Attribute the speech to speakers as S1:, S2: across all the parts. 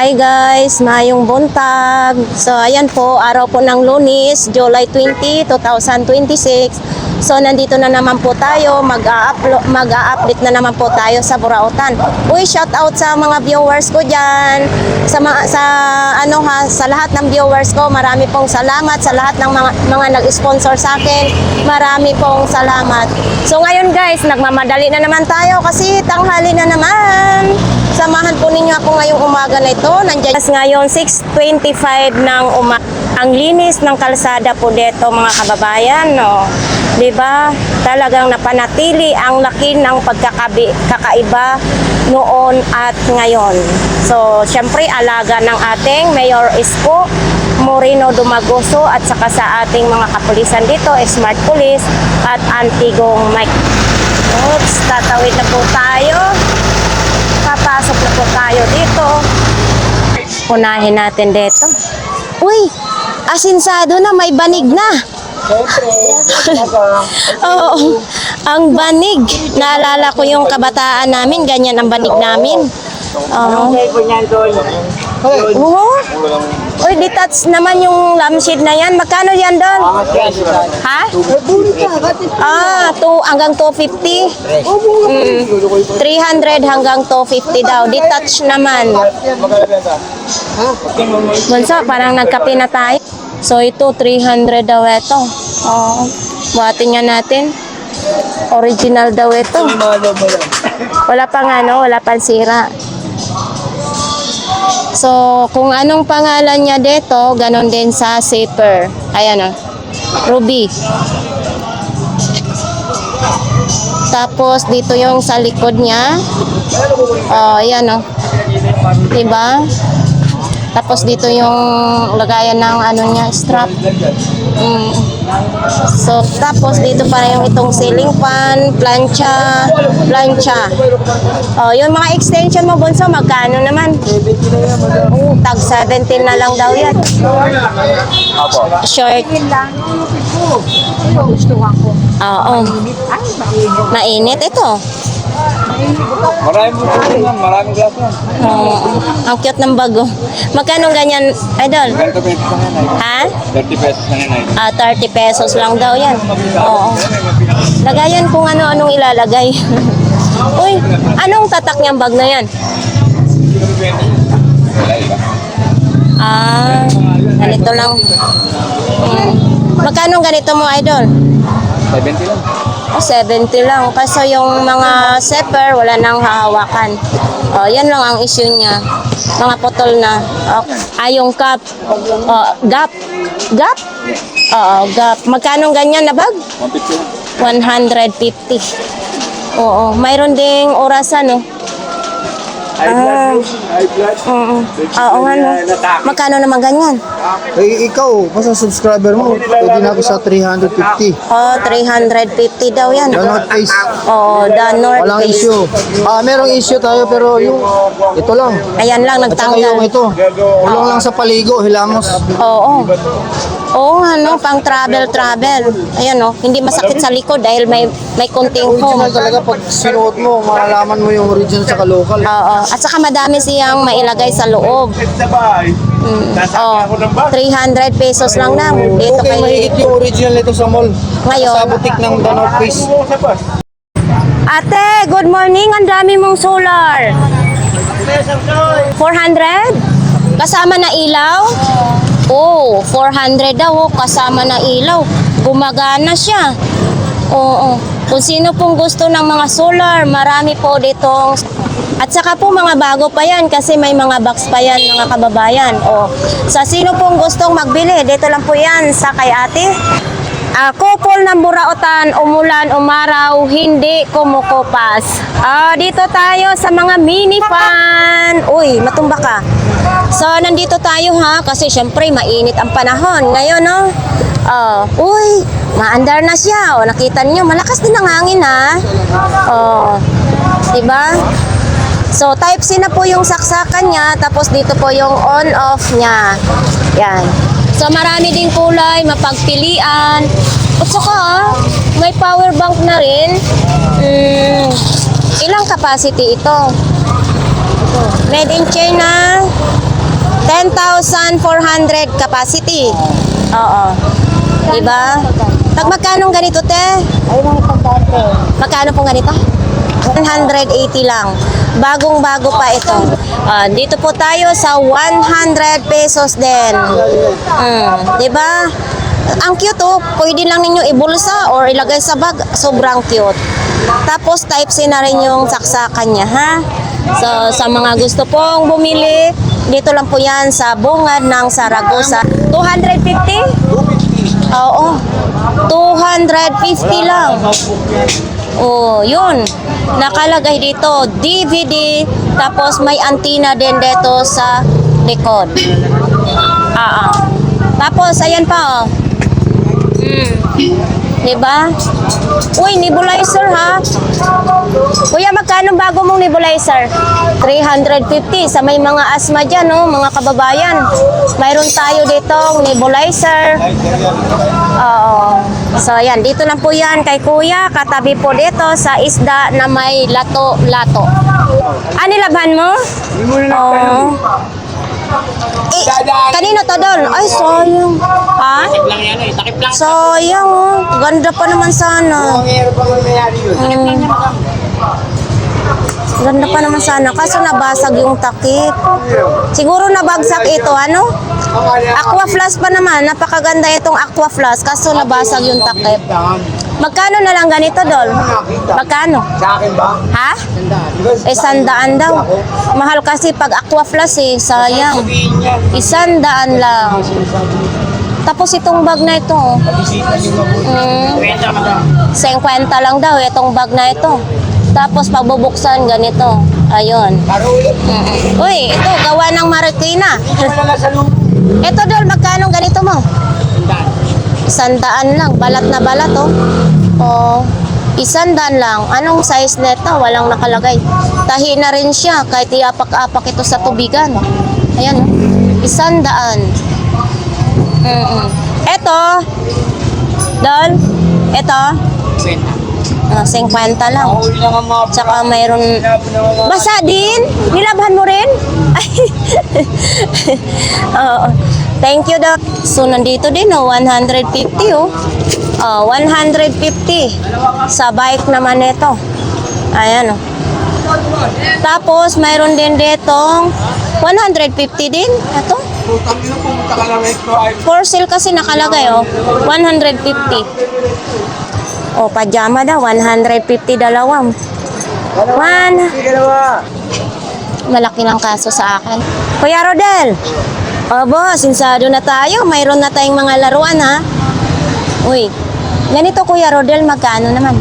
S1: Hi guys, mayong buntag. So ayan po, araw po ng Lunes, July 20, 2026. So nandito na naman po tayo, mag-a-update na naman po tayo sa Burautan. Uy, shout out sa mga viewers ko diyan. Sa lahat ng viewers ko, marami pong salamat sa lahat ng mga nag-sponsor sa akin. Marami pong salamat. So ngayon guys, nagmamadali na naman tayo kasi tanghali na naman. Samahan po ninyo ako ngayong umaga na ito. Nandiyan ngayon 6:25 ng umaga. Ang linis ng kalsada po dito mga kababayan, no. 'Di ba? Talagang napanatili ang laki ng kakaiba noon at ngayon. So, syempre alaga ng ating Mayor Isko Moreno Dumagoso at saka sa ating mga kapulisan dito, Smart Police at Antigong Mike. Oops, tatawid na po tayo. Papasok na po tayo dito. Unahin natin dito. Uy, asinsado na, may banig na. Oo, ang banig. Naalala ko yung kabataan namin, ganyan ang banig namin. Oo. Uy, detach naman yung lampshade na yan. Magkano yan doon? Ha? Hanggang 250. 300 hanggang 250 daw. Detach naman. Bunso, parang nagkape na tayo. So ito, 300 daw ito. Oo. Buhatin nga natin. Original daw ito. Wala pang sira. So, kung anong pangalan niya dito, ganon din sa zipper. Ayan o. Ruby. Tapos, dito yung sa likod niya. Ayan o. Diba? Tapos, dito yung lagayan ng strap. So, tapos dito para yung itong ceiling fan, plancha. Yung mga extension mo, Bunso, magkano naman? Tag 17 na lang daw yan. Short. Oo. Mainit ito.
S2: Maraming glass yan.
S1: Ang cute ng bago. Magkano ganyan, idol?
S2: 30 pesos lang yan.
S1: Ha?
S2: 30 pesos lang yan.
S1: 30 pesos lang daw yan. Oo. Lagayan kung ano-anong ilalagay. Uy, anong tatak niyang bag na yan? Ganito lang. Magkano ganito mo, idol?
S2: 70 lang.
S1: 70 lang. Kasi yung mga zipper, wala nang hahawakan. Yan lang ang issue niya. Mga putol na. Yung cup. Gap. Gap? Oo, gap. Magkano ganyan na bag?
S2: 150 lang.
S1: 150. Oo. Mayroon ding orasan, no?
S2: High blood.
S1: Oo nga, no? Magkano naman ganyan?
S3: Ikaw, basta subscriber mo, pwede na ako sa 350.
S1: 350 daw yan.
S3: Donut face.
S1: The North
S3: Walang
S1: Face.
S3: issue. Merong issue tayo pero ito lang.
S1: Ayan lang,
S3: At saka
S1: nagtanggal.
S3: yung ito, ulong lang sa paligo, hilamos.
S1: Oo. Oo nga, no? Pang travel. Ayan, no? Hindi masakit sa likod dahil may konting foam.
S3: Original talaga pag sinuot mo, malalaman mo yung original sa local.
S1: Oo. At saka madami siyang mailagay sa loob. 300 pesos lang na. Dito
S3: Okay, mahigit yung original nito sa mall.
S1: Ngayon.
S3: Sa boutique ng Donut Face.
S1: Ate, good morning. Ang dami mong solar. 400? Kasama na ilaw? 400 daw. Kasama na ilaw. Gumagana siya. Oo. Kung sino pong gusto ng mga solar, marami po ditong. At saka po mga bago pa yan kasi may mga box pa yan mga kababayan. Sa sino pong gustong magbili, dito lang po yan sa kay ate. Kupol ng Burautan, umulan, umaraw, hindi kumukupas. Dito tayo sa mga mini fan. Uy, matumba ka. So, nandito tayo ha, kasi syempre mainit ang panahon. Ngayon, no? Uy, maandar na siya. Nakita niyo, malakas din ang hangin ha. Diba? So, type C na po yung saksakan niya, tapos dito po yung on-off niya. Yan. So, marami ding kulay, mapagpilian. At saka, may power bank na rin. Ilang capacity ito? Made in China. 10,400 capacity. Oo. Diba? Tag magkano ganito, te?
S3: Ay, mga pagkante.
S1: Magkano pong ganito? 180 lang. Bagong-bago pa ito. Dito po tayo sa 100 pesos din. Diba? Ang cute oh. Pwede lang ninyo ibulsa or ilagay sa bag. Sobrang cute. Tapos type C na rin yung saksakan niya, ha? So, sa mga gusto pong bumili, dito lang po yan sa bungad ng Saragosa. 250? Oo. 250 lang. Oh, yun. Nakalagay dito, DVD, tapos may antenna din dito sa likod. Tapos, ayan pa, oh. Diba? Uy, nebulizer, ha? Kuya, magkano bago mong nebulizer? 350 sa may mga asthma dyan, no? Mga kababayan. Mayroon tayo ditong nebulizer. Oo. So, ayan. Dito lang po yan kay Kuya. Katabi po dito sa isda na may lato-lato. Nilaban mo? Oo. Kanino to doon? Ay, sayang. Ha?
S2: Lang yan eh. Takip lang.
S1: Sayang, oh. Ganda pa naman sana. Ganda pa naman sana. Kaso nabasag yung takip. Siguro nabagsak ito, ano? Aqua Flash pa naman. Napakaganda itong Aqua Flash. Kaso nabasag yung takip. Magkano na lang ganito, Dol? Magkano?
S3: Sa akin ba?
S1: Ha? 100 daw. Mahal kasi pag Aqua Flash eh. Sayang. 100 lang. Tapos itong bag na ito. 50 lang daw itong bag na ito. Tapos pagbubuksan ganito. Ayun. Uy, ito gawa ng Marikina. Ito, Dol, magkano ganito mo? 100 lang. Balat na balat, oh. Oh, 100 lang. Anong size nito? Walang nakalagay. Tahi na rin siya kahit iapak-apak ito sa tubigan. Ayan, oh. 100. Ito, Dol, ito, 50 lang. Tsaka mayroon, basa din? Nilabhan mo rin? Ay, oo. Thank you, Doc. So, nandito din, oh, 150, oh. 150 sa bike naman ito. Ayan, oh. Tapos, mayroon din ditong 150 din. Ito. For sale kasi nakalagay, oh. 150. Oh, pajama daw. 150 dalawang. Malaki ng kaso sa akin. Kuya Rodel. Obo, sinsado na tayo. Mayroon na tayong mga laruan, ha? Uy, ganito Kuya Rodel, magkano naman?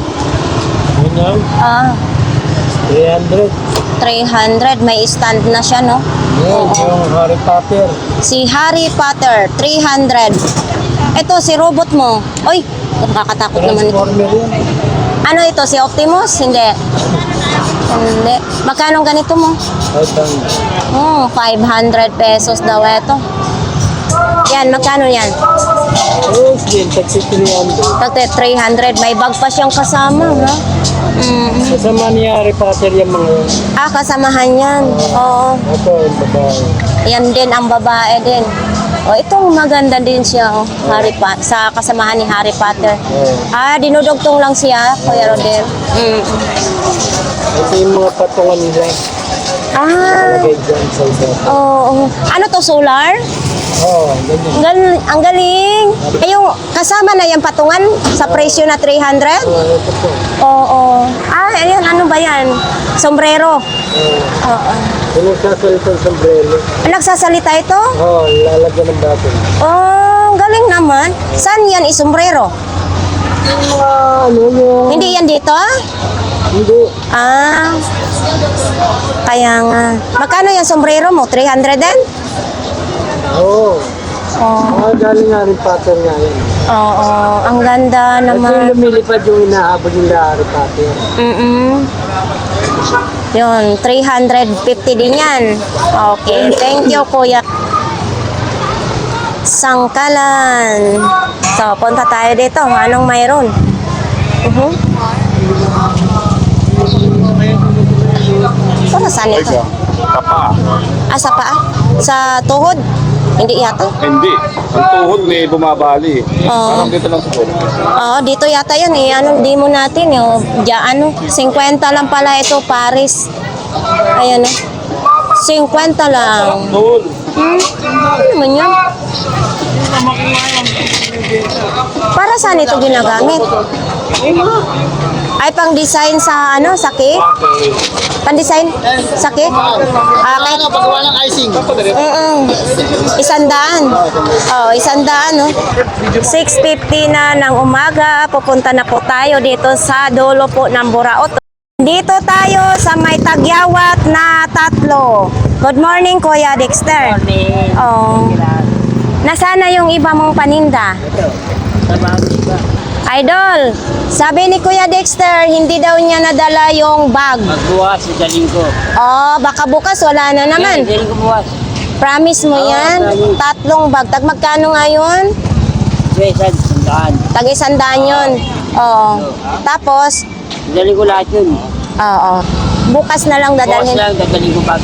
S1: 300. May stand na siya, no?
S3: Yung Harry Potter.
S1: Si Harry Potter, 300. Ito, si robot mo. Uy, nakakatakot naman ito.
S3: Transformer yun.
S1: Ano ito, si Optimus? Hindi. Hindi. Magkano ganito mo? 500 pesos daw ito. Yan, magkano yan?
S3: Oh, yun, taxi 300.
S1: Pagte 300, may bag pa siyang kasama, ha?
S3: Kasama ni Harry Potter yung mga yun.
S1: Kasamahan yan. Oo.
S3: Ito, yung babae.
S1: Yan din ang babae din. Itong maganda din siya, oh. Sa kasamahan ni Harry Potter. Dinudugtong lang siya, Kuya Rodel.
S3: Ito yung mga patungan nila. Lagay dyan sa isa.
S1: Oo. Ano to, solar?
S3: Oo, ganyan.
S1: Ang galing. Yung kasama na yung patungan sa presyo na 300?
S3: Ito po.
S1: Oo. Ayun, ano ba yan? Sombrero. Oo.
S3: Yung nagsasalita ng sombrero.
S1: Nagsasalita ito?
S3: Oo, lalagyan ng batin.
S1: Oh, galing naman. Saan yan isombrero?
S3: Yung mga yung...
S1: Hindi yan dito?
S3: Hindi.
S1: Kaya nga. Magkano yung sombrero mo? 300 din?
S3: Oo. Galing nga rin Potter nga yun.
S1: Oo, ang ganda
S3: Ito yung
S1: naman.
S3: lumilipad yung inaabot yung Harry Potter.
S1: Yun, 350 din yan. Okay, thank you, Kuya. Sangkalan. So, punta tayo dito. Anong mayroon? Para saan ito?
S4: Kapa.
S1: Sa paa? Sa tuhod? Hindi yata.
S4: Hindi. Ang tuhod may bumabali.
S1: Oo.
S4: Parang dito lang sa tuhod.
S1: Oo, dito yata yan eh. Ano, di mo natin yung diyan, 50 lang pala ito, Paris. Ayan o. 50 lang.
S4: Tuhod.
S1: Ano naman yan? Para saan ito ginagamit? Ay, pang design sa ano, sa cake? Pang design sa cake? Kahit
S3: pagawa ng icing.
S1: 100. Oh, 100, no? 6:50 na ng umaga. Pupunta na po tayo dito sa dulo po ng Buraot. Dito tayo sa may tagyawat na 3. Good morning, Kuya Dexter. Oh. Nasaan na yung iba mong paninda? Idol, sabi ni Kuya Dexter, hindi daw niya nadala yung bag.
S5: Magbukas, daling ko.
S1: Oh, baka bukas wala na naman.
S5: Daling ko bukas.
S1: Promise mo yan? 3 bag. Tag magkano ngayon?
S5: Swesan, sandaan.
S1: Tag 100 yun. Oo. Tapos,
S5: Daling ko lahat yun.
S1: oo. Bukas na lang
S5: Bukas
S1: dadalhin.
S5: lang, dadaling ko bag.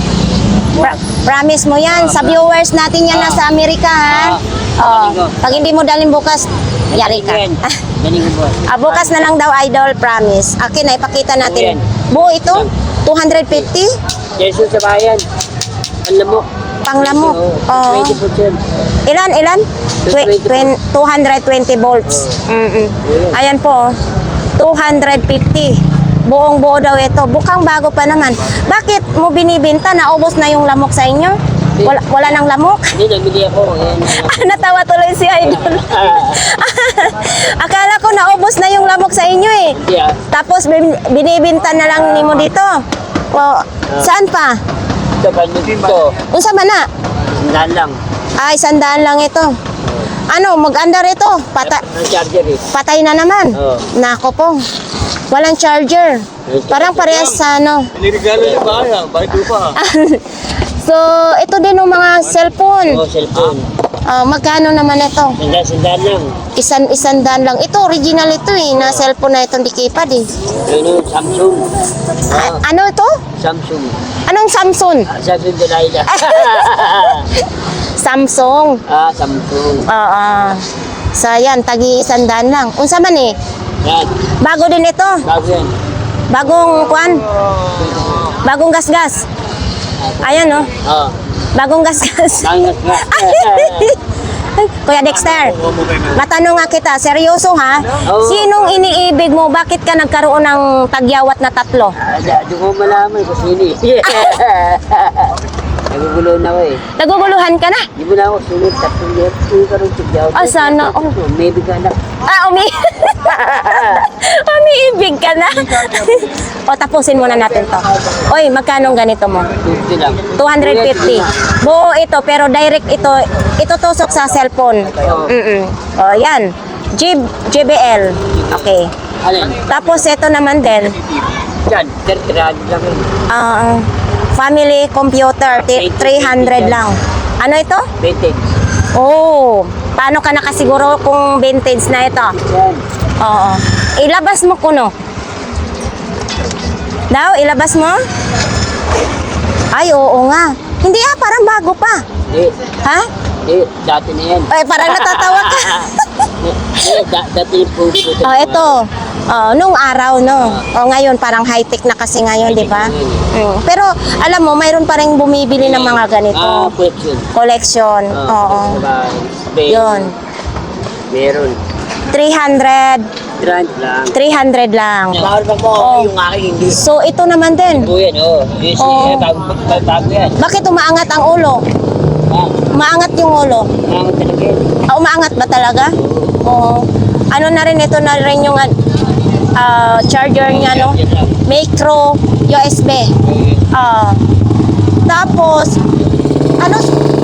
S1: Promise mo yan. Sa viewers natin yan nasa Amerika, ha? Oo. Pag hindi mo dalhin bukas, yari ka.
S5: Yan. Daling ko bukas.
S1: Bukas na lang daw, idol. Promise. Okay na, ipakita natin. Buo ito? 250?
S5: Jesus sa bayan. Ang lamok.
S1: Panglamok. Oo.
S5: 20%.
S1: Ilan? 220 volts. Ayan po. 250. Buong buo daw ito. Bukang bago pa naman. Bakit mo binibinta? Naubos na yung lamok sa inyo? Wala nang lamok?
S5: Hindi, nabili ako. Yan.
S1: Natawa tuloy si Idol. Akala ko naubos na yung lamok sa inyo eh.
S5: Yeah.
S1: Tapos binibinta na lang nimo dito. O, saan pa?
S5: Ito, ganyan dito.
S1: Unsa man na?
S5: Sandaan lang.
S1: Ay, 100 lang ito. Ano, mag-andar ito.
S5: Ang charger eh.
S1: Patay na naman.
S5: Oo.
S1: Nako po. Walang charger. Parang parehas sa ano.
S4: Nirigalo niya ba? Bakit pa?
S1: So, ito din yung mga cellphone.
S5: Oo, cellphone.
S1: Magkano naman ito?
S5: Sandaan lang.
S1: Isandaan lang. Ito, original ito eh. Na cellphone na itong dikipad eh.
S5: Ano, Samsung.
S1: Ano ito?
S5: Samsung.
S1: Anong Samsung?
S5: Samsung Delilah.
S1: Samsung.
S5: Samsung.
S1: So, yan. Tagi 100 lang. Unsa man eh?
S5: Yan.
S1: Bago din ito.
S5: Bago yan.
S1: Bagong kwan. Bagong gasgas. Ayan oh.
S5: Oo.
S1: Bagong gasgas.
S5: Bangat nga.
S1: Kuya Dexter, matanong nga kita, seryoso ha?
S5: Oo.
S1: Sinong iniibig mo? Bakit ka nagkaroon ng tagyawat na 3?
S5: Di ko malaman kung sino eh. Nagugulo na ako eh.
S1: Naguguluhan ka na?
S5: Di mo na ako sunod. Tatlong years. Hindi ka rin tigyaw.
S1: Sana all.
S5: Maybe ka na.
S1: Umiibig ka na? O, tapusin muna natin to. Oy, magkano ganito mo?
S5: 50 lang.
S1: 250. Buo ito, pero direct ito tusok sa cellphone. O, yan. JBL. Okay.
S5: Alin?
S1: Tapos ito naman din,
S5: Yan. 30 lang yun.
S1: family computer, 300 lang. Ano ito?
S5: Vintage.
S1: Oh, paano ka nakasiguro kung vintage na ito?
S5: Yan.
S1: Oo. Ilabas mo kuno. Daw, ilabas mo? Ay, oo nga. Hindi parang bago pa.
S5: Di.
S1: Ha?
S5: Di. Dati na yan.
S1: Ay, parang natatawa ka.
S5: Dati yung puso.
S1: Oh, ito. Oh, nung araw, no? Oh, ngayon, parang high-tech na kasi ngayon, di ba? Pero, alam mo, mayroon pa rin bumibili ng mga ganito.
S5: Collection.
S1: Collection. Oo.
S5: Spain.
S1: Yun.
S5: Meron.
S1: 300.
S5: Grand lang.
S1: 300 lang.
S5: Bawal pa po
S1: Oh.
S5: yung aking hindi.
S1: So, ito naman din.
S5: Po yan, oh. Yes,
S1: Oh.
S5: bago yan.
S1: Bakit umaangat ang ulo? Umaangat yung ulo.
S5: Ang talaga yan.
S1: Umaangat ba talaga? Oo. Ano na rin, ito na rin yung charger niya, no? Micro USB. Tapos,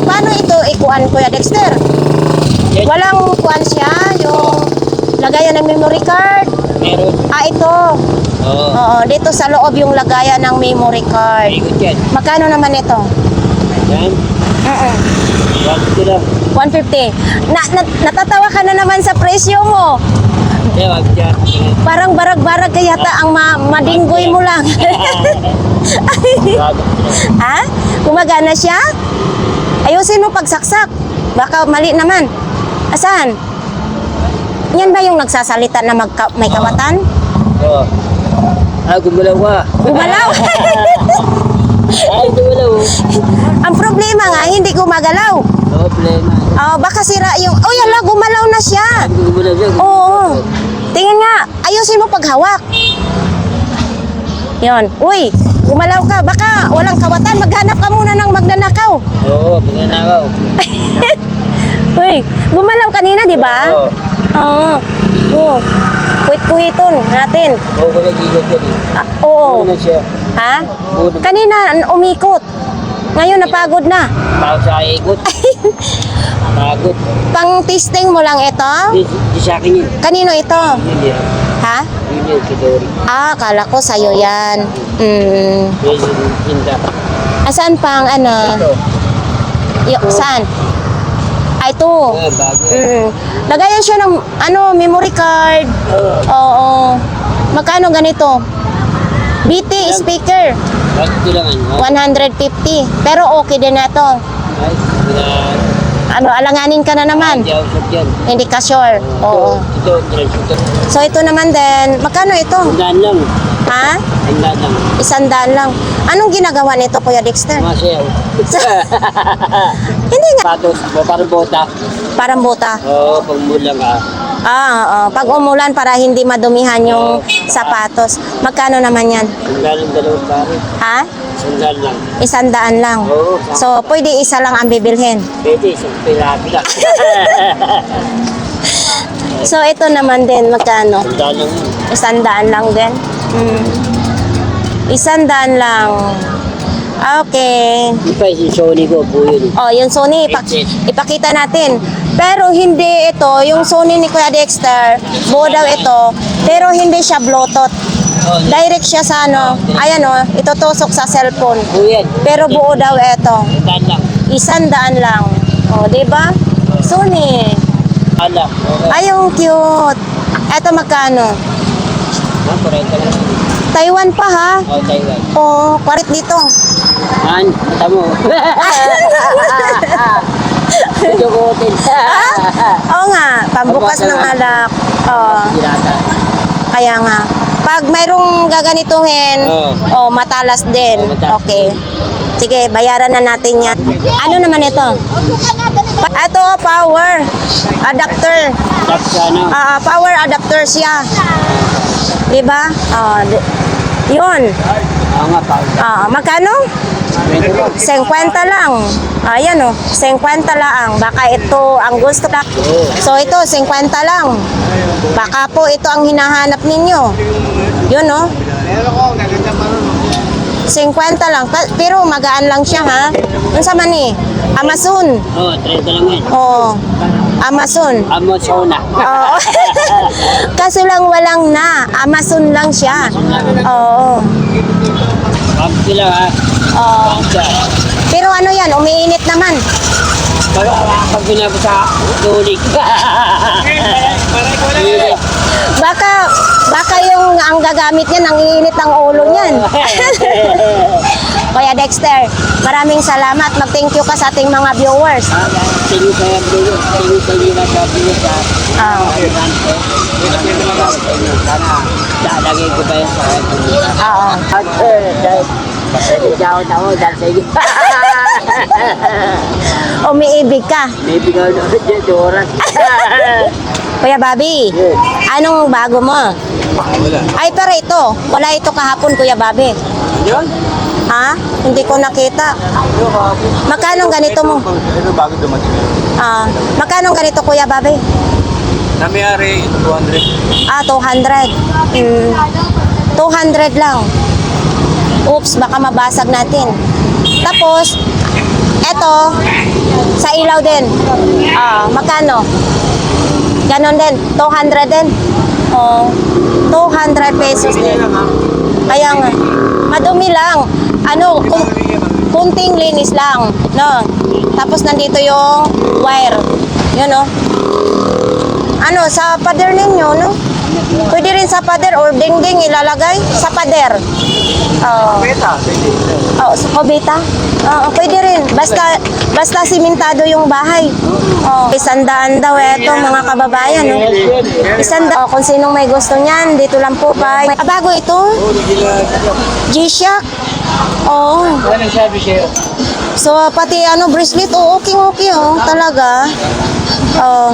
S1: paano ito ikuan, Kuya Dexter? Walang kuan siya, yung lagayan ng memory card.
S5: Meron.
S1: Ito.
S5: Oo.
S1: Oo, dito sa loob yung lagayan ng memory card.
S5: Ikot yan.
S1: Magkano naman ito?
S5: Yan. 1 lang.
S1: 150. Natatawa ka na naman sa presyo mo.
S5: Hindi, wag dyan.
S1: Parang barag-barag kaya ang madinggoy mo lang.
S5: Bago.
S1: Ha? Gumagana siya? Ayusin mo pagsaksak. Baka mali naman. Asan? Yan ba yung nagsasalita na may kawatan?
S5: Oo. Gumalaw ka.
S1: Gumalaw?
S5: Ay, gumalaw.
S1: Ang problema nga, hindi gumagalaw.
S5: Problema.
S1: Oh, baka sira yung... Oh, yala, gumalaw na siya.
S5: Gumalaw siya.
S1: Oo. Tingnan nga, ayusin mo paghawak. Yon. Uy, gumalaw ka. Baka walang kawatan. Maghanap ka muna ng magnanakaw.
S5: Oo, magnanakaw.
S1: Uy, gumalaw kanina, di ba?
S5: Oo.
S1: Oo. Oo. Kuhit-kuhiton natin.
S5: Oo, nag-igot yan eh.
S1: Oo.
S5: Ano siya?
S1: Ha? Kanina, umikot. Ngayon, napagod na.
S5: Tao sa ikot. Pagod.
S1: Pang testing mo lang ito?
S5: Di sa akin yun.
S1: Kanino ito?
S5: Yun yun.
S1: Ha?
S5: Yun yun, kidori.
S1: Kala ko sa'yo yan.
S5: Yun yung tinda.
S1: Asan pang ano?
S5: Ito.
S1: Saan? Ito.
S5: Bago.
S1: Lagayan siya ng memory card. Oo. Magkano ganito? BT speaker.
S5: Bakit lang ano?
S1: 150. Pero okay din na ito.
S5: Ay,
S1: Alanganin ka na naman.
S5: Hindi ako shot yan.
S1: Hindi ka sure. Oo.
S5: Ito, ito.
S1: So ito naman din. Magkano ito?
S5: Handaan lang.
S1: Ha?
S5: Handaan lang.
S1: 100 lang. Anong ginagawa nito, Kuya Dexter?
S5: Masayaw.
S1: Hindi nga.
S5: Patos, parang bota.
S1: Parang buta.
S5: Oo, pagmulang ka.
S1: Oo. Pag umulan para hindi madumihan yung sapatos. Magkano naman yan?
S5: Handaan ng dalawang pare.
S1: Ha?
S5: Handaan lang.
S1: 100 lang.
S5: Oo.
S1: So, pwede isa lang ang bibilhin.
S5: Pwede, isang pirata lang.
S1: So, ito naman din, magkano?
S5: Handaan lang yun.
S1: 100 lang din. 100 lang. Okay.
S5: Di pa yung Sony ko po yun.
S1: Oh, yung Sony, ipakita natin. Pero hindi ito, yung Sony ni Kuya Dexter, buo daw ito, pero hindi siya Bluetooth. Direct siya sa ayan itutusok sa cellphone.
S5: Po yan.
S1: Pero buo daw ito.
S5: Handaan
S1: 100
S5: lang.
S1: lang. Oh, di ba? Sony.
S5: Alam. Okay.
S1: Ay, yung cute. Ito magkano?
S5: 40 lang.
S1: Taiwan pa ha?
S5: Taiwan.
S1: Oh, kwarit dito.
S5: Mata mo. Ito ko hotel.
S1: Oo nga, pambukas ng alak. Oh,
S5: Pirata.
S1: kaya nga. Pag mayroong gaganituhin, matalas din.
S5: Matalas.
S1: Okay. Sige, bayaran na natin yan. Ano naman ito? Ito, power adapter.
S5: Tapos ano?
S1: Power adapter siya. Diba? Yun.
S5: Oo nga, pa.
S1: Magkano? 50 lang. Ayan 50 lang. Baka ito ang gusto na. So ito, 50 lang. Baka po ito ang hinahanap ninyo. Yun 50 lang. Pero magaan lang siya ha. Ano sa man Amazon.
S5: Oo, 30 lang yan.
S1: Oh. Amazon.
S5: Amazona.
S1: Oo. Kaso lang walang na. Amazon lang siya. Oo.
S5: Pag sila ha.
S1: Oo. Pero ano yan, umiinit naman.
S5: Pag binaba sa tulig.
S1: Baka yung ang gagamit niya, nangiinit ang ulo niyan. Kuya Dexter, maraming salamat. Mag-thank you ka sa ating mga viewers.
S5: Tingin sa iyo. Tingin sa iyo na sa iyo sa. Sana lalagay ko ba yan sa
S1: Oo.
S5: Pasensya ako dahil sa iyo.
S1: Umiibig ka.
S5: May bigaw na dito oras.
S1: Kuya Bobby, anong bago mo?
S4: Wala.
S1: Ay, pero ito. Wala ito kahapon, Kuya Bobby.
S4: Yun?
S1: Ha? Hindi ko nakita. Magkano ganito mo?
S4: Ano bago dumating yun?
S1: Magkano ganito, Kuya Bobby?
S4: Namiyari, 200.
S1: 200. 200 lang. Oops, baka mabasag natin. Tapos, eto, sa ilaw din. Magkano? Ganon din. 200 din. 200 pesos din. Kaya nga, madumi lang. Kunting linis lang. No? Tapos nandito yung wire. Yun sa pader ninyo, no? Pwede rin sa pader or dingding ilalagay sa pader. Oh.
S4: Beta, pwede.
S1: Oh, so Cobeta? Oo, pwede rin. Basta simentado yung bahay. Oh, 100 daw ito mga kababayan. No? 100. Oh, kung sinong may gusto niyan, dito lang po kay... Ah, bago ito? G-Shock. Oh.
S5: Ano sabi siya?
S1: So, pati bracelet, okay oh, talaga. Oh.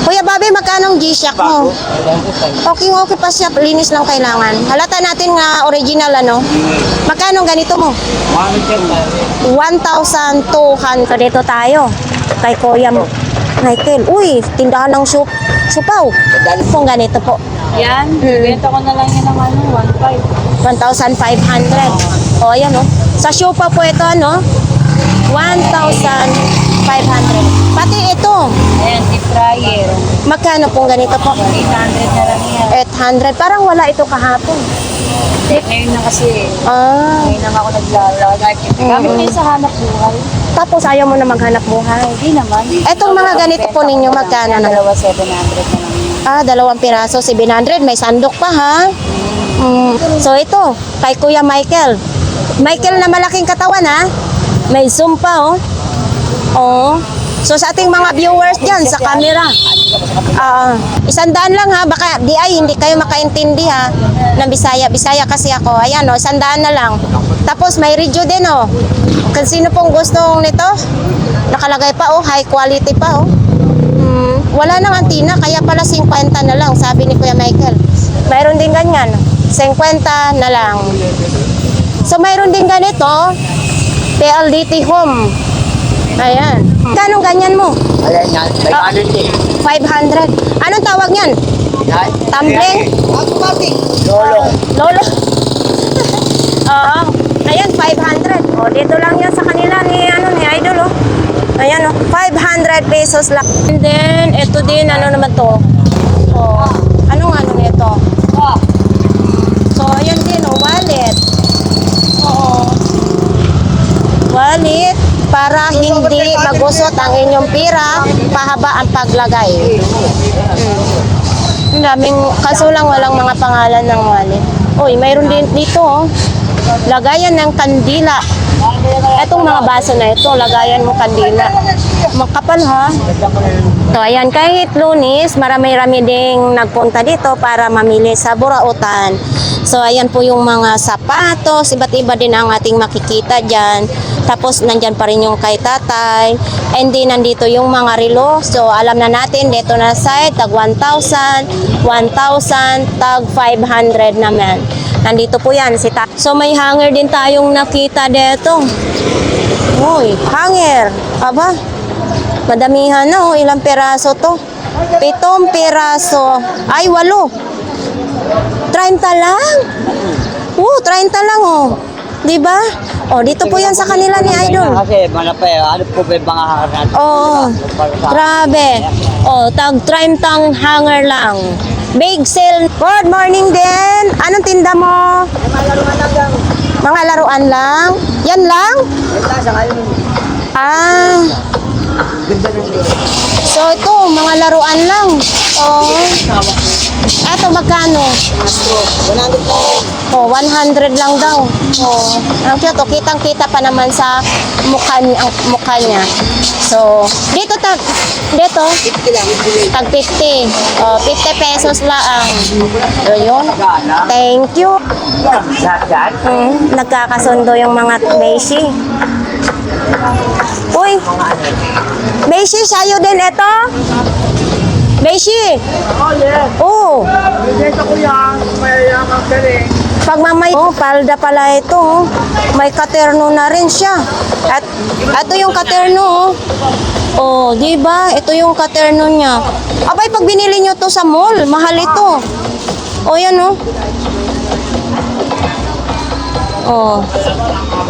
S1: Kuya Bobby, magkano ang G-Shock mo? Okay pa siya, linis lang kailangan. Halata natin nga original Magkano ang ganito mo? 1,200. So, dito tayo. Kay Kuya Michael. Uy, tindahan ng supaw. Kung ganito po.
S2: Yan, benta ko na lang yan ng 1,500.
S1: 1,500. O, ayan Sa supaw po ito, 1,500. Pati ito.
S2: Ayan, deep fryer.
S1: Magkano pong ganito po?
S2: 800 na lang yan.
S1: 800. Parang wala ito kahapon.
S2: Ngayon na kasi. Ngayon lang ako naglalagay. Gamit ngayon sa hanap buhay.
S1: Tapos ayaw mo na maghanap buhay.
S2: Hindi naman.
S1: Etong mga ganito po ninyo, magkano na?
S2: Dalawa 700 na lang yan.
S1: 2 piraso, 700. May sandok pa, ha? So, ito, kay Kuya Michael. Michael na malaking katawan, ha? May zoom pa, Oh. So, sa ating mga viewers dyan, sa camera. 100 lang, ha? Baka hindi kayo makaintindi, ha? Ng Bisaya. Bisaya kasi ako. Ayan, 100 na lang. Tapos, may radio din, Kung sino pong gustong nito, nakalagay pa, high quality pa, Wala nang antina, kaya pala 50 na lang, sabi ni Kuya Michael. Mayroon din ganyan, 50 na lang. So, mayroon din ganito, PLDT Home. Ayan. Kanong ganyan mo?
S5: Ayan yan, 500
S1: 500. Anong tawag niyan?
S5: Yan.
S1: Tumbling?
S5: Lolo.
S1: Lolo? Oo. Ayan, 500. Dito lang yan sa kanila ni Idol, Ayan, 500 pesos lang. And then, ito din, naman to? Anong nito? So, ayan din, wallet. Wallet para hindi magusot ang inyong pira, pahaba ang paglagay. Ang daming, kaso lang walang mga pangalan ng wallet. Uy, mayroon din dito, lagayan ng kandila. Etong mga baso na ito, lagayan mo kandila. Makapal, ha? So, ayan, kahit Lunes, marami-rami ding nagpunta dito para mamili sa Burautan. So, ayan po yung mga sapatos, iba't iba din ang ating makikita dyan. Tapos, nandyan pa rin yung kay tatay. And then, nandito yung mga relo. So, alam na natin, dito na side, tag 1,000, 1,000, tag 500 naman. Nandito po yan. So, may hanger din tayong nakita dito. Uy, hanger. Aba, madamihan na, ilang peraso to? 7 peraso. Ay, 8. 30 lang? 30 lang, Diba? Dito po yan sa kanila ni Idol.
S5: Kasi malapay, ano po ba yung mga hanger?
S1: Grabe. Tag 30 hanger lang. Big sale. Good morning din. Anong tinda mo? Mga laruan lang. Yan lang? So ito, mga laruan lang. Eto, magkano? 100 lang daw. Ang cute. Kitang-kita pa naman sa mukha niya. So, dito tag 50. 50 pesos lang. So, yun. Thank you. Nagkakasundo yung mga beshi. Uy, beshi, sa'yo din ito? Beshi!
S5: Dito ko yan, may galing.
S1: Pag palda pala ito, may katerno na rin siya. At ito yung katerno, di ba? Ito yung katerno niya. Abay, pag binili nyo to sa mall, mahal ito. Yan,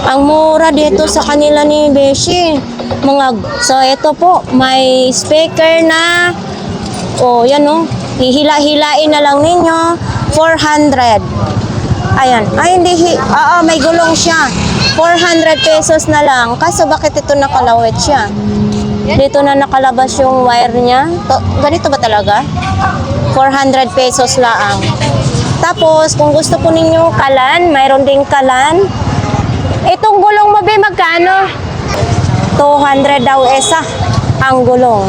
S1: ang mura dito sa kanila ni Beshi. So, ito po, may speaker na, yan, hihila-hilain na lang ninyo, 400. Ayan. Ay, hindi. May gulong siya. 400 pesos na lang. Kaso bakit ito nakalawit siya? Dito na nakalabas yung wire niya. Ganito ba talaga? 400 pesos lang. Tapos, kung gusto po ninyo kalan, mayroon ding kalan. Itong gulong mo, be, magkano? 200 daw isa ang gulong.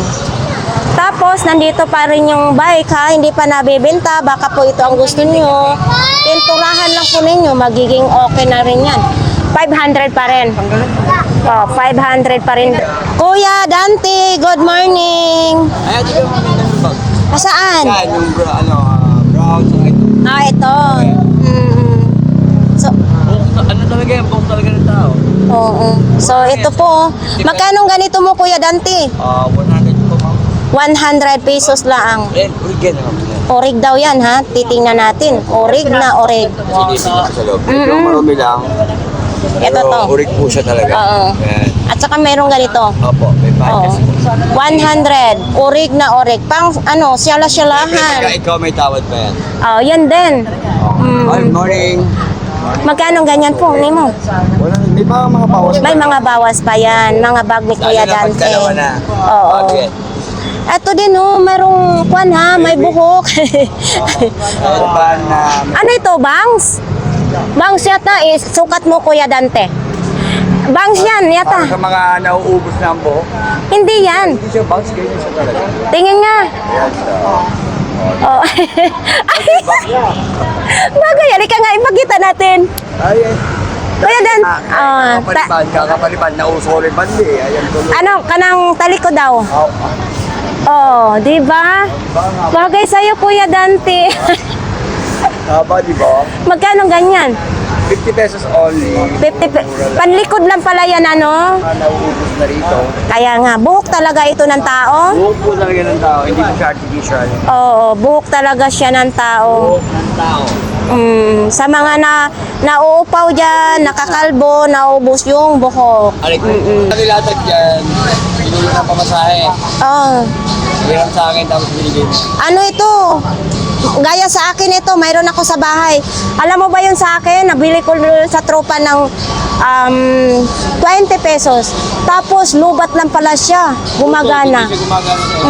S1: Tapos, nandito pa rin yung bike, ha? Hindi pa nabibenta. Baka po ito ang gusto nyo. Pinturahan lang po ninyo. Magiging okay na rin yan. 500 pa rin. Oh, 500 pa rin. Kuya Dante, good morning.
S5: Ay, di ba yung bag?
S1: Saan?
S5: Yan, yung brown sa ito.
S1: Ito. So,
S5: Ano talaga yan? Buong talaga ng tao.
S1: oo. So, ito po. Magkano ganito mo, Kuya Dante?
S5: 100 po, ma'am.
S1: 100 pesos lang.
S5: Origin naman po yan.
S1: Orig daw yan, ha? Titingnan natin. Orig na orig.
S5: Sinisip ko sa loob. Yung marumi lang.
S1: Ito to.
S5: Urig po siya talaga.
S1: Oo.
S5: Yan.
S1: At saka mayroong ganito.
S5: Opo, may
S1: Oo.
S5: bias po.
S1: 100. Orig na orig. Pang, ano,
S5: Pagka
S1: syala-syalahan.
S5: ikaw may tawad pa yan.
S1: Oh, yan din.
S5: Good morning.
S1: Magkano ganyan po, Nemo?
S5: Wala, may mga bawas
S1: May mga bawas pa yan. Mga bag ni Kuya Dante.
S5: Dalawa na.
S1: Oo.
S5: Bakit?
S1: Ito din, oh. Mayroong kwan, ha? May buhok.
S5: Ano ba na...
S1: Ano ito, bangs? Bangs yata is sukat mo, Kuya Dante. Bangs yan, yata.
S5: Sa mga nauubos na ang buhok.
S1: Hindi yan.
S5: Hindi siya bounce, ganyan siya talaga.
S1: Tingin nga.
S5: Ayan siya.
S1: Oh. Ay. Bagay, halika nga, ipagkita natin.
S5: Ay, ay.
S1: Kuya Dan,
S5: Kakapaliban, nauso rin bandi. Ayan tuloy.
S1: ano, kanang taliko daw.
S5: Oh,
S1: Oh, di ba? Bagay sa'yo, Kuya Dante.
S5: haba, di ba?
S1: Magkano ganyan?
S5: 50 pesos only.
S1: 50 panlikod lang pala yan, ano?
S5: Nauubos na rito.
S1: Kaya nga, buhok talaga ito ng tao.
S5: Buhok po talaga ng tao, hindi po siya artificial.
S1: Oo, buhok talaga siya ng tao.
S5: Buhok ng tao.
S1: Sa mga nauupaw dyan, nakakalbo, naubos yung buhok.
S5: Aray ko, nilatag dyan, pinulo ng pamasahe.
S1: Oh,
S5: Hiram sa akin, tapos binigay mo.
S1: ano ito? Gaya sa akin ito, mayroon ako sa bahay. Alam mo ba yun sa akin? Nabili ko sa tropa ng 20 pesos. Tapos, lubat lang pala siya. Gumagana.
S5: Hindi siya gumagana siya.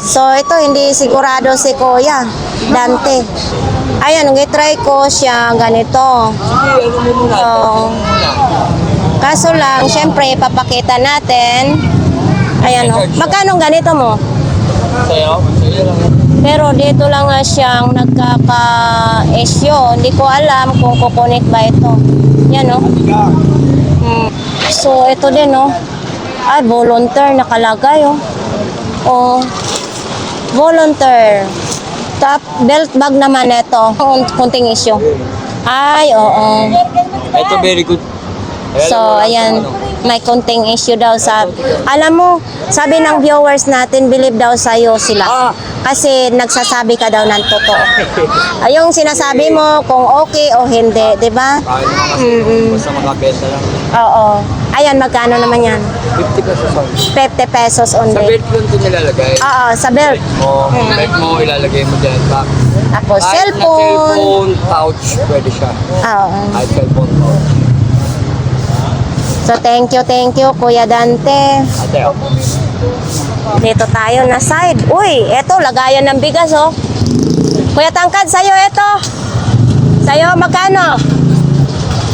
S1: So ito, hindi sigurado si Kuya Dante. Ayan, nag-try ko siya ganito.
S5: Sige, ano mo muna?
S1: Oo. Kaso lang, syempre, papakita natin. Ayan o. Magkano ganito mo?
S5: Sa'yo? Sa'yo lang yan.
S1: Pero dito lang nga siyang nagkaka-issue. Hindi ko alam kung kukunik ba ito. Yan o. So, ito din o. Ay, volunteer nakalagay o. O. Volunteer. Top belt bag naman ito. Kunting issue. Ay, oo.
S5: Ito very good.
S1: So, ayan, may konting issue daw sa... Alam mo, sabi ng viewers natin, believe daw sa'yo sila. Kasi nagsasabi ka daw ng totoo. Yung sinasabi mo kung okay o hindi, di ba?
S5: Bakit naman kasi basta makabenta lang.
S1: Oo. Ayan, magkano naman yan?
S5: 50 pesos only.
S1: 50 pesos
S5: Sa
S1: only.
S5: belt ko ito nilalagay.
S1: Oo, sa belt.
S5: O, belt mo, ilalagay mo dyan. Back.
S1: Tapos,
S5: Kahit na
S1: cellphone.
S5: cellphone, pouch, pwede siya.
S1: Oo.
S5: Kahit cellphone pouch.
S1: So, thank you, Kuya Dante.
S5: Ate, oh.
S1: Dito tayo na side. Uy, eto, lagayan ng bigas, oh. Kuya Tangkad, sa'yo eto. Sa'yo, magkano?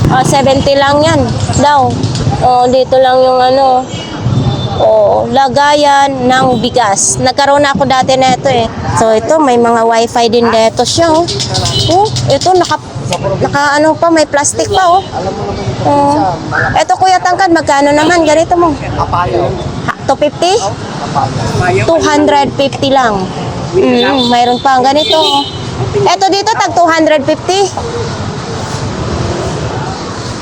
S1: Oh, 70 lang yan daw. Oh, dito lang yung ano. Oh, lagayan ng bigas. Nagkaroon na ako dati na ito eh. So, ito, may mga wifi din dito siya, oh. Oh, ito, naka ano pa, may plastic pa, oh. Oh. Ito, Kuya Tangkad, magkano naman? Ganito mo. 250? 250 lang. Mayroon pa ang ganito. Ito dito, tag 250.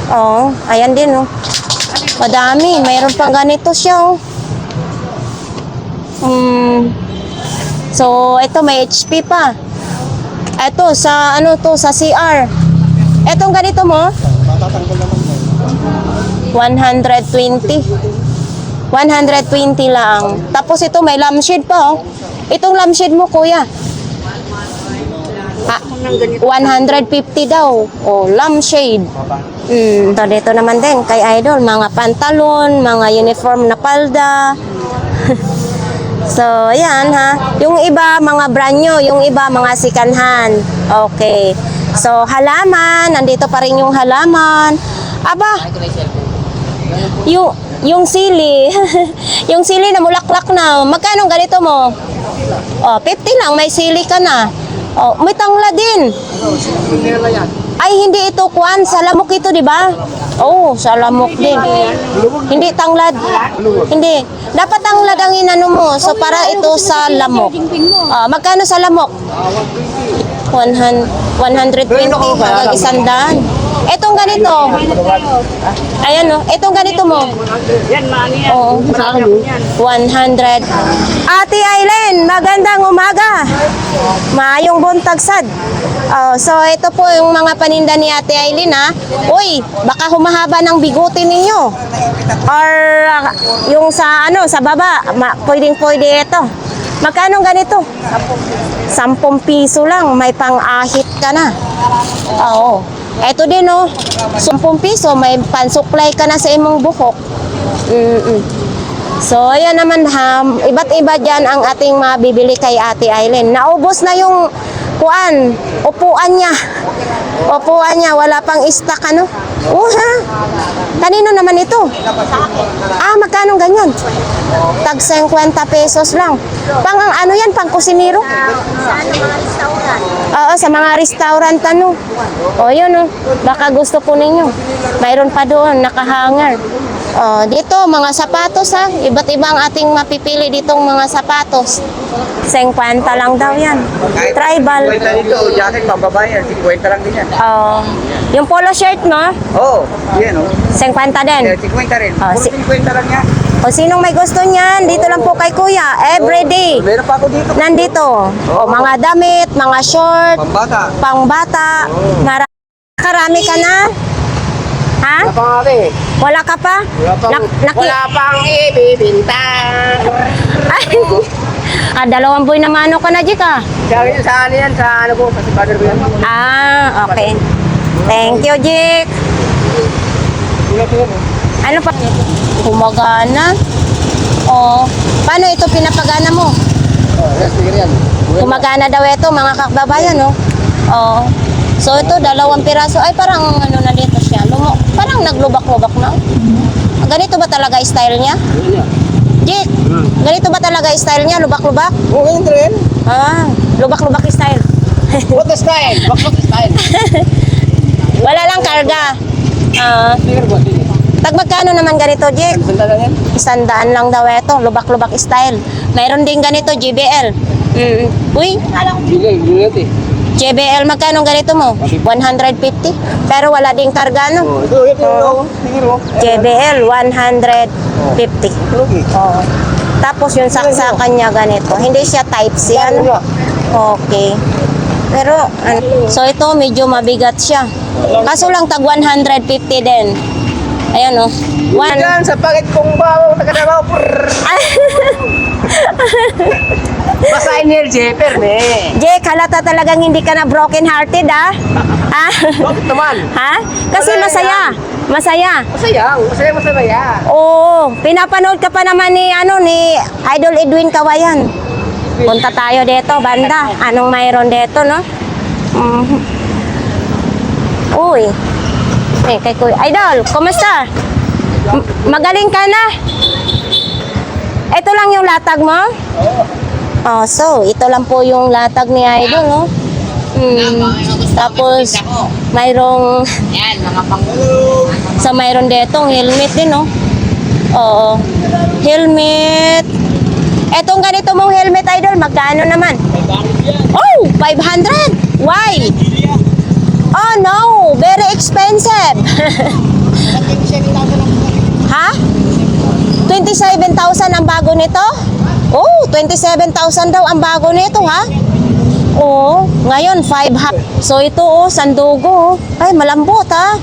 S1: Oh, ayan din, oh. Madami. Mayroon pang ganito siya, oh. So, ito may HP pa. Ito, sa ano to, sa CR. Etong ganito mo? 120. 120 lang. Tapos ito may lampshade pa, oh. Itong lampshade mo, Kuya. 150 daw. Oh, lampshade. So, dito naman din kay Idol, mga pantalon, mga uniform na palda. So, ayan ha. Yung iba, mga brand new. Yung iba, mga sikanhan. Okay. So, halaman. Nandito pa rin yung halaman. Aba, yung sili. Yung sili na mulaklak na. Magkano ganito mo? Oh, 50 lang. May sili ka na. Oh, may tangla din. Ay, hindi ito kuan. Salamok ito, di ba? Oh, salamok din. Hindi tanglad. Hindi. Dapat tanglad ang inano mo. So, para ito sa lamok. Magkano sa lamok? 120 hanggang 100. Etong ganito. Ayan o. Etong ganito mo.
S2: Yan, mani yan.
S1: Oo. 100. Ate Aileen, magandang umaga. Maayong buntag sad. So ito po yung mga paninda ni Ate Aileen ha. Uy, baka humahaba ng bigote ninyo. Or yung sa sa baba, pwedeng-pwede ito. Magkano ganito? 10 piso lang, may pang-ahit ka na. Oo. Ito din oh, 10 piso, may pansuklay ka na sa imong buhok. So, ayan naman ha, iba't iba dyan ang ating mabibili kay Ate Aileen. Naubos na yung upuan niya. Upuan niya, wala pang stock ano. Ha? Kanino naman ito? Magkano ganyan? Tag 50 pesos lang. Pang yan, pang kusinero? Oo, sa mga restaurant ano. O yun oh, baka gusto po ninyo. Mayroon pa doon, nakahanger. Dito, mga sapatos ha. Iba't ibang ating mapipili ditong mga sapatos. 50 lang daw yan. Tribal.
S5: 50 dito, jacket pambabayan, 50 lang din yan.
S1: Yung polo shirt mo,
S5: Oo, yan o.
S1: 50 din.
S5: 50 rin.
S1: Ah,
S5: Puro
S1: si-
S5: 50 lang yan.
S1: O sinong may gusto niyan, dito lang po kay Kuya. Everyday.
S5: Meron pa ako dito.
S1: Nandito. O mga damit, mga short,
S5: Pambata.
S1: pangbata. Karami ka na? Ha?
S5: Wala pa nga eh.
S1: Wala ka pa?
S5: Wala pang ibibinta.
S1: Ay, 2 buwan na mano ka na, Jika.
S5: Sa ano yan, sa ano po, sa father ko yan.
S1: Okay. Thank you, Jik. Ano pa? Humagana. Paano ito pinapagana mo?
S5: Yes, sige yan.
S1: Humagana daw ito, mga kababayan, no? So ito, 2 piraso. Ay, parang ano na dito siya. Parang naglubak-lubak na. Ganito ba talaga style niya? Jik, ganito ba talaga style niya? Lubak-lubak?
S5: Oo, ganyan rin.
S1: Lubak-lubak style.
S5: What the style? What the style?
S1: Wala lang karga.
S5: Sige po, sige.
S1: Tag magkano naman ganito, Jik?
S5: Sanda lang yan.
S1: 100 lang daw ito, lubak-lubak style. Mayroon din ganito, JBL. Uy,
S5: Gilid eh.
S1: JBL, magkano ganito mo? 150? Pero wala ding karga, no?
S5: Ito. Sige mo.
S1: JBL, 150. Oo. Tapos yung saksakan niya ganito. Hindi siya type C, ano? Okay. Pero, so ito, medyo mabigat siya. Kaso lang, tag 150 din. Ayan, oh.
S5: Yan, sa pagit kong bawa, nakadabaw. Basta energy, perme.
S1: Jake, halata talagang hindi ka na broken hearted, ah?
S5: Bakit naman?
S1: Ha? Kasi masaya. Masaya.
S5: Masaya.
S1: Oo, pinapanood ka pa naman ni Idol Edwin Kawayan. Punta tayo dito, banda. Anong mayroon dito, no? Uy. Kay Kuya. Idol, kumusta? Magaling ka na? Ito lang yung latag mo? So, ito lang po yung latag ni Idol, no? Tapos, mayroong
S2: Yan, mga pang...
S1: mayroon detong helmet din, no? Oo. Helmet. Etong ganito mong helmet, Idol, magkano naman? 500? Why? Oh, no. Very expensive. Ha? 27,000 ang bago nito? 27,000 daw ang bago nito, ha? Ngayon 5 So ito sandugo. Ay, malambot, ha?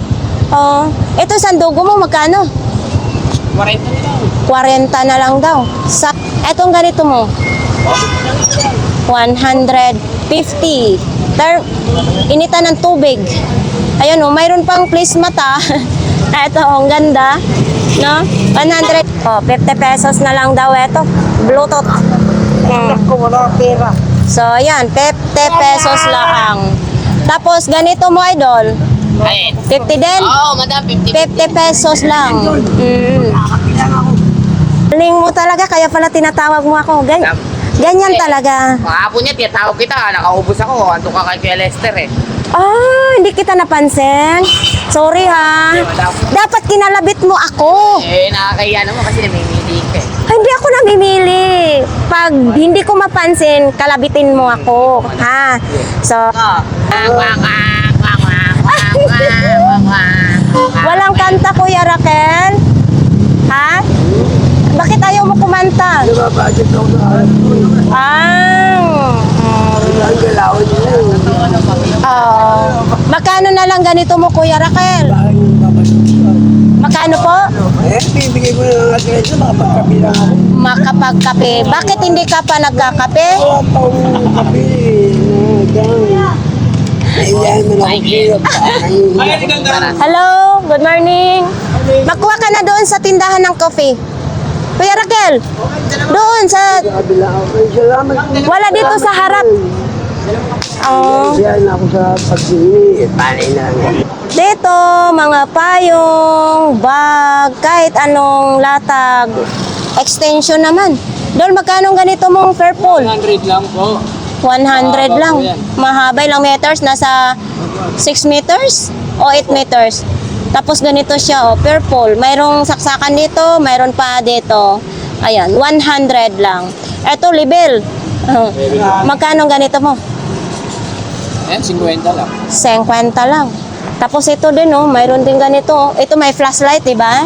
S1: Ito sandugo mo magkano? 40 na lang daw. Etong ganito mo? 150. Initan ng tubig. Ayan mayroon pang place mata. Ito, ang ganda. No? 100. Oh, 50 pesos na lang daw ito. Bluetooth.
S5: Ako wala pera.
S1: So, ayan, 50 pesos lang. Tapos, ganito mo, idol.
S2: Ayun.
S1: 50 din?
S2: Oo, madam, 50.
S1: 50 pesos lang. Galing mo talaga, kaya pala tinatawag mo ako. Ganyan talaga.
S2: Kahapon niya, tiyatawag kita. Nakaubos ako. Ando ka kay Kuya Lester eh.
S1: Ah, hindi kita napansin. Sorry ha. Dapat kinalabit mo ako.
S2: Eh, nakakahiya naman kasi namimili ka eh.
S1: Hindi ako namimili. Pag hindi ko mapansin, kalabitin mo ako. Ha? So, walang kanta, Kuya Raquel? Ha? Bakit ayaw mo kumanta?
S5: Budget ako sa akin. Ang galawin nila.
S1: Magkano na lang ganito mo, Kuya Raquel? Magkano po?
S5: Eh, bibigay ko na ng address na makapagkabilang ako.
S1: Makapagkape. Bakit hindi ka pa nagkakape?
S5: Wala pa akong kape. Naiyahan mo na ako hirap.
S1: Hello, good morning. Magkuha ka na doon sa tindahan ng coffee. Kuya Raquel, doon sa...
S5: Kabila ako. Ay, salamat.
S1: Wala dito sa harap. Oh.
S5: Yan ako sa pagdini. Panay na lang.
S1: Dito, mga payong, bag, kahit anong latag, extension naman. Doon, magkano ganito mong purple?
S4: 100 lang po.
S1: 100 lang. Mahaba ilang meters? Nasa 6 meters o 8 meters? Tapos ganito siya, oh, purple. Mayroong saksakan dito, mayroon pa dito. Ayan, 100 lang. Ito, libel. Magkano ganito mo?
S4: Ayan, 50 lang.
S1: 50 lang. Tapos ito din, oh, mayroon din ganito. Ito may flashlight, di ba?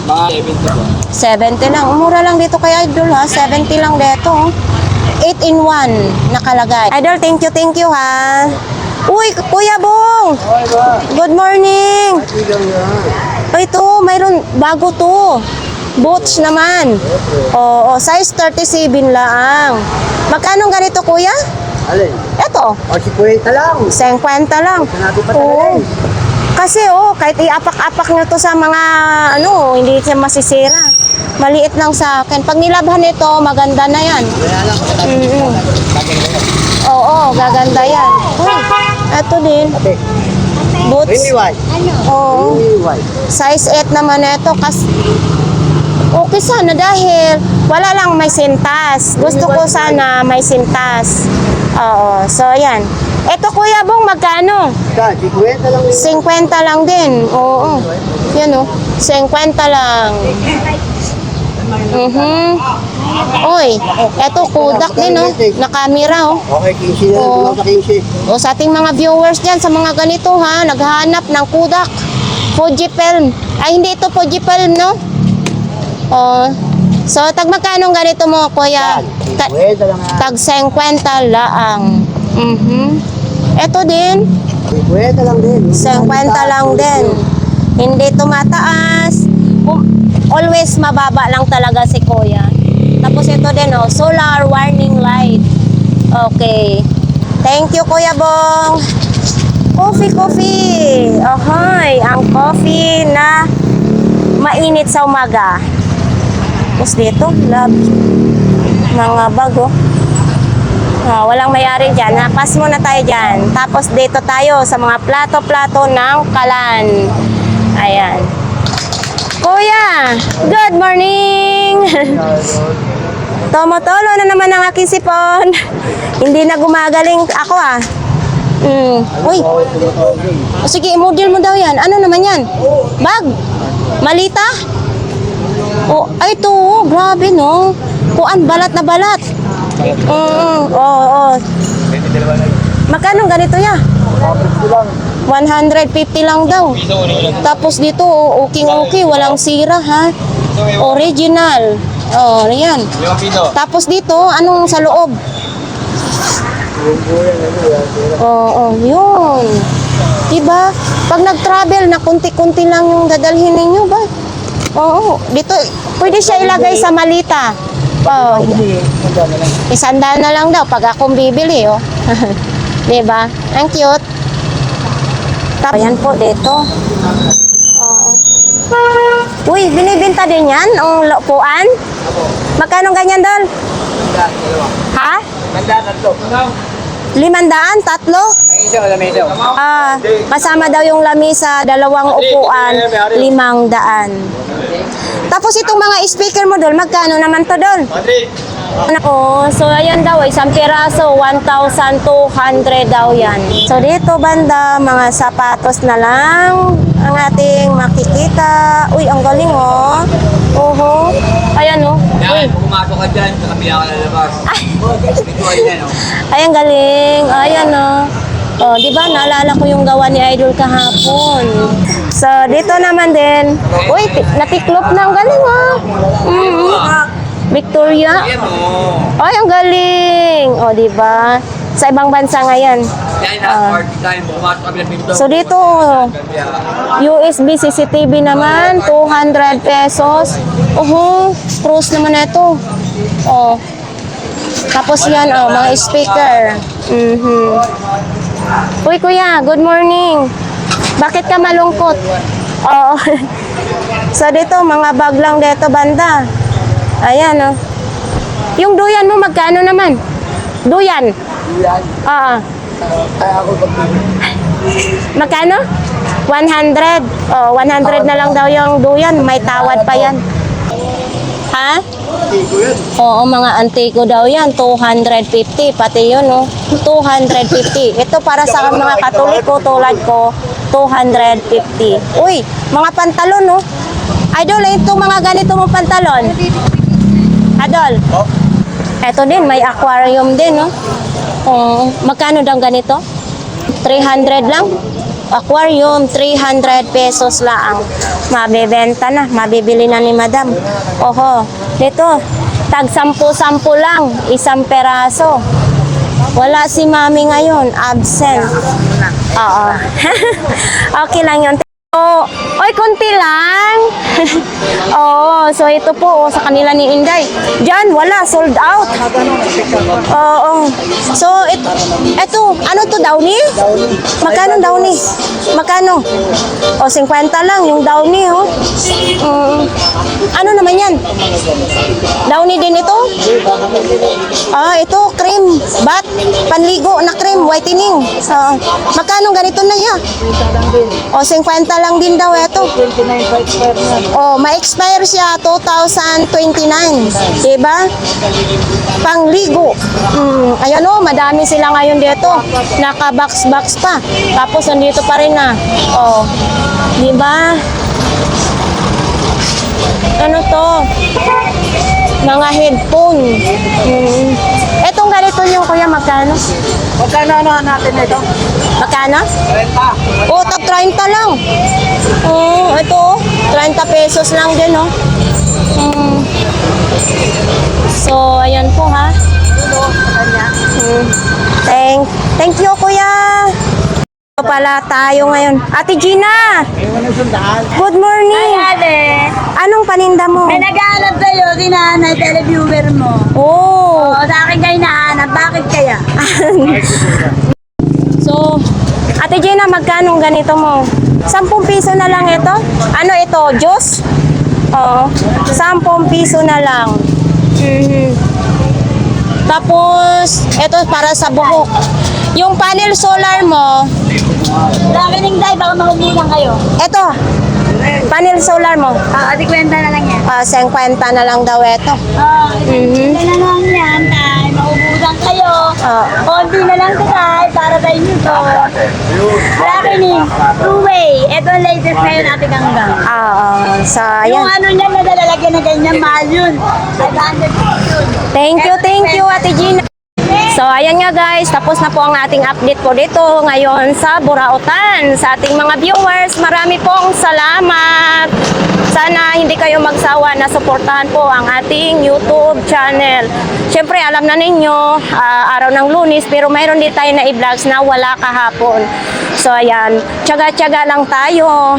S4: Mga 70 po.
S1: 70 lang. Mura lang dito kay Idol, ha? 70 lang dito. 8-in-1 nakalagay. Idol, thank you, ha? Uy, Kuya Bong! Good morning! Ito, mayroon, bago to. Boots naman. Oo, size 37 lang. Magkano ganito, Kuya?
S5: Alin?
S1: Ito,
S5: O, 50 lang.
S1: 50 lang.
S5: Sinabi pa
S1: Oo.
S5: talaga eh.
S1: Kasi kahit iapak-apak nyo to sa mga, hindi siya masisira. Maliit lang sa akin. Pag nilabhan ito, maganda na yan.
S5: Kaya lang.
S1: Oo, gaganda yan. Uy, ito din.
S5: Ate,
S1: Boots.
S5: Rini White.
S1: Oo.
S5: Rini White.
S1: Size 8 naman ito. Okay sana dahil wala lang may sintas. Gusto ko sana may sintas. Oo. So, yan. Ito, Kuya Bong, magkano?
S5: Ka, 50 lang.
S1: 50 lang din. Oo. Yan, 50 lang. Uy, eto Kodak din, na camera,
S5: Okay, 15 na lang.
S1: Oo.
S5: Sa 15.
S1: O sa ating mga viewers dyan, sa mga ganito ha, naghahanap ng Kodak. Fujifilm. Ay, hindi ito Fujifilm, no? O, so, tag magkano ganito mo, Kuya?
S5: 50 lang.
S1: Tag 50 laang. Ito din,
S5: 50 lang din.
S1: 50 lang din. Hindi tumataas. Always mababa lang talaga si Kuya. Tapos ito din, solar warning light. Okay. Thank you, Kuya Bong. Coffee. Ahoy, ang coffee na mainit sa umaga. Tapos dito, love. Mga bago. Walang mayari dyan. Napas muna tayo dyan. Tapos dito tayo sa mga plato-plato ng kalan. Ayan. Kuya, good morning! Tomotolo na naman ang aking sipon. Hindi na gumagaling ako Uy, sige, model mo daw yan. Ano naman yan? Bag? Malita? Ay, ito, grabe no. Kuan, balat na balat. Oo. Magkano ganito ya? 150 lang daw. Tapos dito, okay, walang sira ha. Original. Yan. Tapos dito, anong sa loob? Yun. Diba? Pag nag-travel na kunti-kunti lang yung dadalhin ninyo ba? Oo. Dito, pwede siya ilagay sa malita. Isanda na lang daw pag akong bibili, Diba? Ang cute. Ayan po dito. Oo. Uy, binibenta din yan ang upuan? Magkano ganyan doon? Ha?
S5: Tatlo.
S1: 500, tatlo?
S5: Ay, isa wala may daw.
S1: Kasama daw yung lamisa, 2 upuan, 500. Tapos itong mga speaker mo doon, magkano naman to doon? Oh, so ayan daw, isang piraso, 1,200 daw yan. So dito banda, mga sapatos na lang ang ating makikita. Uy, ang galing oh. Oho. Ayan oh. Uy.
S5: Yan, kung pumasok ka dyan, sa kabila ka lalabas. Bituan yan, oh.
S1: Ay, ang galing. Ayan oh. Oh, di ba naalala ko yung gawa ni Idol kahapon. So dito naman din. Uy, natiklop na, ang galing oh. Victoria.
S5: Yan, oh.
S1: Ay, ang galing. O, di ba? Sa ibang bansa ngayon.
S5: Yan, party time, pumasok ka bilang pinto.
S1: So dito, USB CCTV naman, 200 pesos. Cruise naman na ito. Oh. Tapos yan, oh, mga speaker. Uy, kuya, good morning. Bakit ka malungkot? Oo. So dito, mga bag lang dito banda. Ayan, oh. Yung duyan mo, magkano naman? Duyan? Oo. Magkano? 100. Oh, 100 na lang daw yung duyan. May tawad pa yan. Ha? Oo, mga antiko daw yan. 250. Pati yun, oh. 250. Ito para sa mga Katoliko tulad ko, 250. Uy, mga pantalon, oh. Idol, ito mga ganito mong pantalon. Adol. Ito din, may aquarium din, no? Magkano daw ganito? 300 lang. Aquarium, 300 pesos lang. Mabebenta na, mabibili na ni Madam. Oho, dito, tag 10-10 lang, 1 peraso. Wala si Mami ngayon, absent. Oo. Okay lang yun. Oh, oy, konti lang. Oo, so ito po sa kanila ni Inday. Diyan, wala, sold out. Oo. So, ito, ano to, Downy? Magkano Downy? Magkano? O, 50 lang yung Downy, oh. Ano naman yan? Downy din ito? Ito, cream, bath, panligo na cream, whitening. Magkano ganito na yan? O, 50 lang din daw ito.
S2: 29 pa expire na.
S1: Oh, ma-expire siya 2029. Diba? Pangligo. Ayan oh, madami sila ngayon dito. Naka-box-box pa. Tapos nandito pa rin na. Oh. Diba? Ano to? Mga headphone. Etong ganito yung kuya, magkano?
S2: Magkano ano natin ito?
S1: Magkano? 30. Oh, tag 30 lang. Ito, 30 pesos lang din, oh. So, ayan po, ha. Thank you, kuya. Ito pala tayo ngayon. Ate Gina! Good morning!
S2: Hi, ate.
S1: Anong paninda mo?
S2: May naghahanap sa'yo, dinanay televiewer mo.
S1: Oh!
S2: O, sa akin kayo nahanap. Bakit kaya?
S1: So, Ate Gina, magkano ganito mo? 10 piso na lang ito? Ano ito? Juice? Oo. 10 piso na lang. Tapos, ito para sa buhok. Yung panel solar mo,
S2: Laki ng day, baka mahubulan kayo.
S1: ito. Panel solar mo.
S2: Adi kwenta na lang yan.
S1: 50 na lang daw ito.
S2: Kwenta na lang yan, tay. Maubusan kayo. Konti na lang to, tay, para sa inyo to. Laki ni, two-way. Ito ang latest ngayon natin hanggang.
S1: So,
S2: Yung
S1: ayan.
S2: ano niya, nadalalagyan na ganyan, mahal yun. 500 yun.
S1: Thank you, Ate Gina. So, ayan nga guys, tapos na po ang ating update po dito ngayon sa Burautan. Sa ating mga viewers, marami pong salamat. Sana hindi kayo magsawa na suportahan po ang ating YouTube channel. Siyempre, alam na ninyo, araw ng Lunes, pero mayroon din tayo na i-vlogs na wala kahapon. So, ayan, tiyaga-tiyaga lang tayo.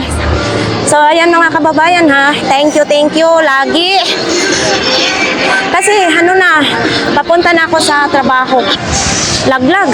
S1: So, ayan mga kababayan ha, thank you lagi. Kasi ano na, papunta na ako sa trabaho. Laglag.